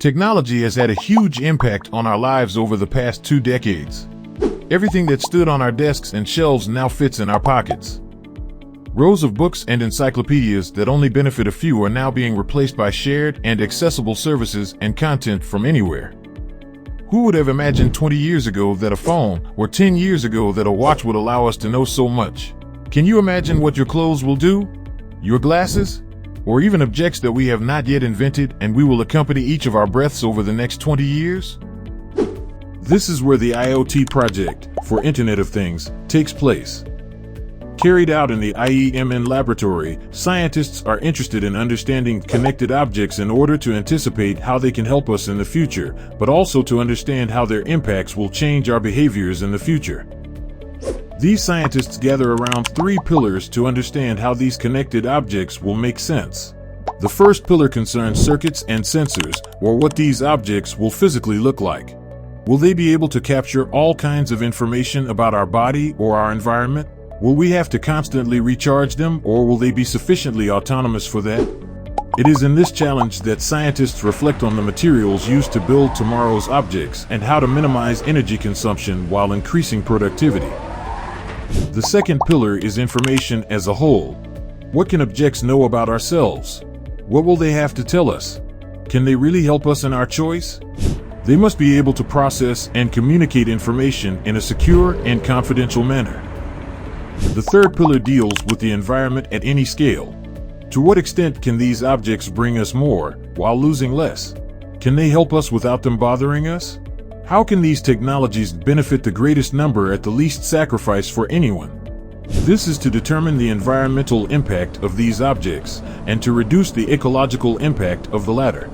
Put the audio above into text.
Technology has had a huge impact on our lives over the past 2 decades. Everything that stood on our desks and shelves now fits in our pockets. Rows of books and encyclopedias that only benefit a few are now being replaced by shared and accessible services and content from anywhere. Who would have imagined 20 years ago that a phone, or 10 years ago that a watch would allow us to know so much? Can you imagine what your clothes will do? Your glasses? Or even objects that we have not yet invented and we will accompany each of our breaths over the next 20 years? This is where the IoT project, for Internet of Things, takes place. Carried out in the IEMN laboratory, scientists are interested in understanding connected objects in order to anticipate how they can help us in the future, but also to understand how their impacts will change our behaviors in the future. These scientists gather around 3 pillars to understand how these connected objects will make sense. The first pillar concerns circuits and sensors, or what these objects will physically look like. Will they be able to capture all kinds of information about our body or our environment? Will we have to constantly recharge them, or will they be sufficiently autonomous for that? It is in this challenge that scientists reflect on the materials used to build tomorrow's objects and how to minimize energy consumption while increasing productivity. The second pillar is information as a whole. What can objects know about ourselves? What will they have to tell us? Can they really help us in our choice? They must be able to process and communicate information in a secure and confidential manner. The third pillar deals with the environment at any scale. To what extent can these objects bring us more while losing less? Can they help us without them bothering us? How can these technologies benefit the greatest number at the least sacrifice for anyone? This is to determine the environmental impact of these objects and to reduce the ecological impact of the latter.